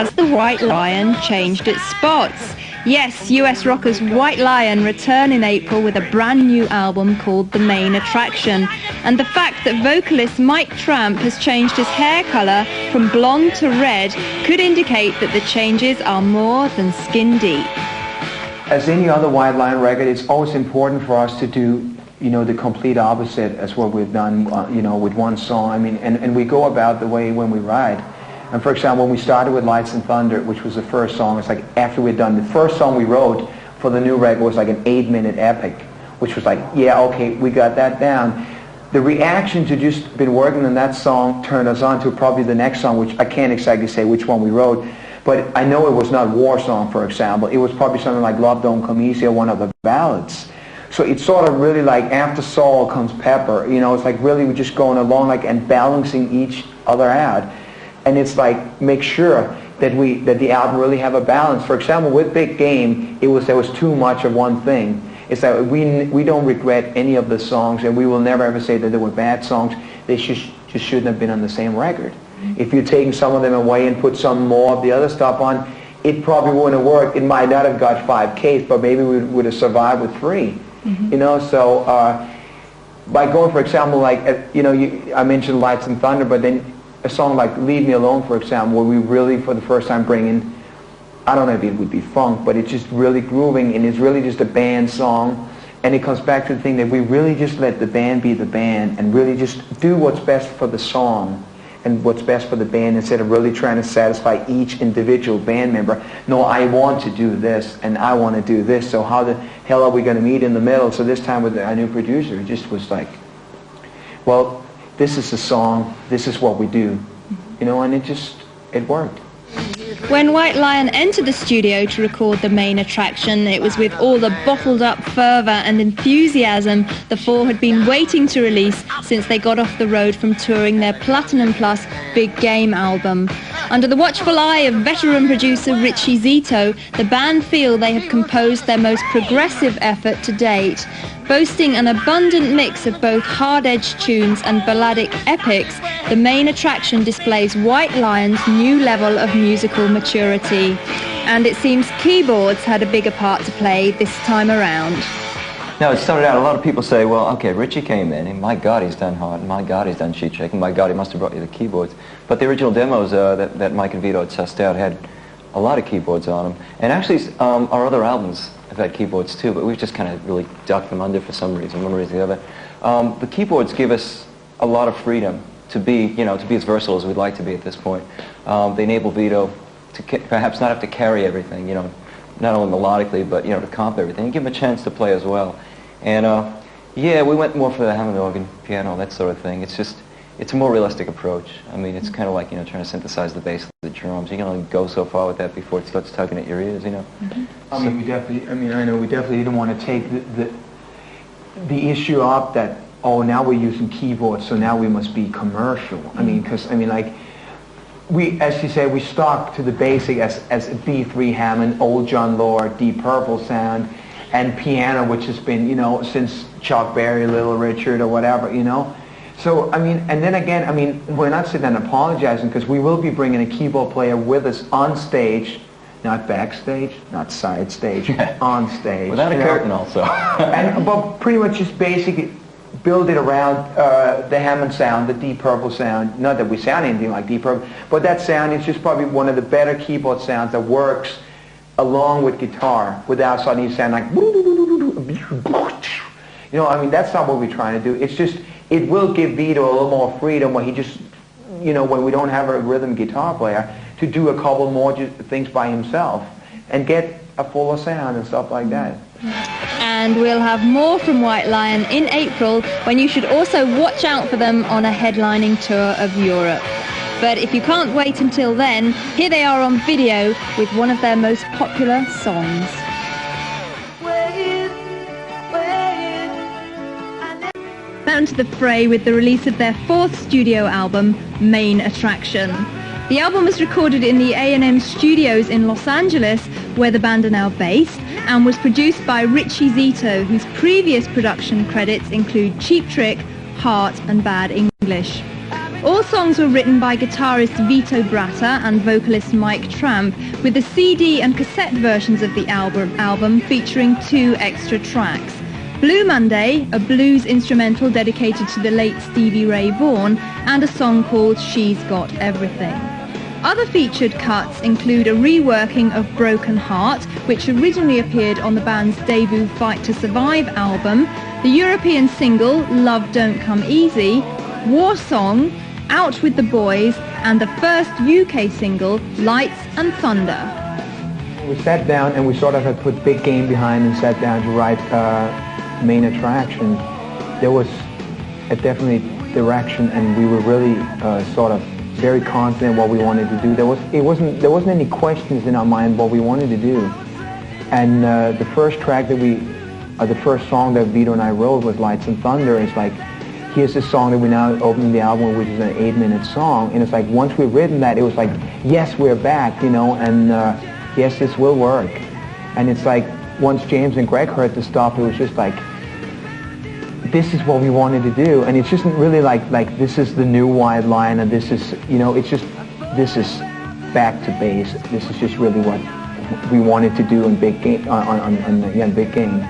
has the White Lion changed its spots? Yes, US rockers White Lion return in April with a brand new album called The Main Attraction. And the fact that vocalist Mike Tramp has changed his hair colour from blonde to red could indicate that the changes are more than skin deep. As any other White Lion record, it's always important for us to do, the complete opposite as what we've done, with one song. I mean, and we go about the way when we write. And for example, when we started with Lights and Thunder, which was the first song, it's like after we'd done the first song we wrote for the new record was like an 8-minute epic, which was like, yeah, okay, we got that down. The reaction to just been working on that song turned us on to probably the next song, which I can't exactly say which one we wrote, but I know it was not War Song, for example. It was probably something like Love Don't Come Easy or one of the ballads. So it's sort of really like after Saul comes Pepper, it's like really we're just going along like and balancing each other out. And it's like make sure that the album really have a balance. For example, with Big Game, there was too much of one thing. It's that we don't regret any of the songs, and we will never ever say that they were bad songs. They just shouldn't have been on the same record. If you're taking some of them away and put some more of the other stuff on, it probably wouldn't have worked. It might not have got 5 Ks, but maybe we would have survived with 3. So by going, for example, like I mentioned Lights and Thunder, but then a song like Leave Me Alone, for example, where we really for the first time bring in, I don't know if it would be funk, but it's just really grooving, and it's really just a band song, and it comes back to the thing that we really just let the band be the band and really just do what's best for the song and what's best for the band instead of really trying to satisfy each individual band member. No, I want to do this and I want to do this, so how the hell are we going to meet in the middle? So this time with our new producer, it just was like, well, this is the song, this is what we do, and it worked. When White Lion entered the studio to record The Main Attraction, it was with all the bottled up fervour and enthusiasm the four had been waiting to release since they got off the road from touring their Platinum Plus Big Game album. Under the watchful eye of veteran producer Richie Zito, the band feel they have composed their most progressive effort to date. Boasting an abundant mix of both hard-edged tunes and balladic epics, The Main Attraction displays White Lion's new level of musical maturity. And it seems keyboards had a bigger part to play this time around. Now, it started out, a lot of people say, well, okay, Richie came in, and my God, he's done hard, and my God, he's done sheet shaking, my God, he must have brought you the keyboards. But the original demos that Mike and Vito had sussed out had a lot of keyboards on them. And actually, our other albums have had keyboards too, but we've just kind of really ducked them under for some reason, one reason or the other. The keyboards give us a lot of freedom to be as versatile as we'd like to be at this point. They enable Vito to perhaps not have to carry everything, not only melodically, but to comp everything, and give him a chance to play as well. And yeah, we went more for the Hammond organ, piano, that sort of thing. It's a more realistic approach. I mean, it's kind of like, trying to synthesize the bass with the drums. You can only go so far with that before it starts tugging at your ears, I mean, we definitely didn't want to take the issue up that, oh, now we're using keyboards, so now we must be commercial. I mean, because, like, we, as you say, we stuck to the basic as a D3 Hammond, old John Lord, Deep Purple sound, and piano, which has been, since Chuck Berry, Little Richard, or whatever, So, and then again, we're not sitting and apologizing, because we will be bringing a keyboard player with us on stage, not backstage, not side stage, on stage. Without a curtain also. But pretty much just basically build it around the Hammond sound, the Deep Purple sound. Not that we sound anything like Deep Purple, but that sound is just probably one of the better keyboard sounds that works along with guitar without suddenly sound like, that's not what we're trying to do. It's just, it will give Vito a little more freedom when he just, when we don't have a rhythm guitar player, to do a couple more things by himself and get a fuller sound and stuff like that. And we'll have more from White Lion in April, when you should also watch out for them on a headlining tour of Europe. But if you can't wait until then, here they are on video with one of their most popular songs. Down to the fray with the release of their 4th studio album, Main Attraction. The album was recorded in the A&M studios in Los Angeles, where the band are now based, and was produced by Richie Zito, whose previous production credits include Cheap Trick, Heart and Bad English. All songs were written by guitarist Vito Bratta and vocalist Mike Tramp, with the CD and cassette versions of the album featuring 2 extra tracks. Blue Monday, a blues instrumental dedicated to the late Stevie Ray Vaughan, and a song called She's Got Everything. Other featured cuts include a reworking of Broken Heart, which originally appeared on the band's debut Fight to Survive album, the European single Love Don't Come Easy, War Song, Out with the Boys, and the first UK single Lights and Thunder. We sat down and we sort of had put Big Game behind and sat down to write Main Attraction. There was a definite direction, and we were really sort of very confident what we wanted to do. There wasn't any questions in our mind what we wanted to do. And the first track that the first song that Vito and I wrote was Lights and Thunder. It's like, here's the song that we're now opening the album with, which is an 8-minute song. And it's like, once we've written that, it was like, yes, we're back, you know, and yes, this will work. And it's like, once James and Greg heard the stuff, it was just like, this is what we wanted to do. And it's just really like this is the new Wide Line, and this is, you know, it's just, this is back to base. This is just really what we wanted to do in Big Game, on Big Game.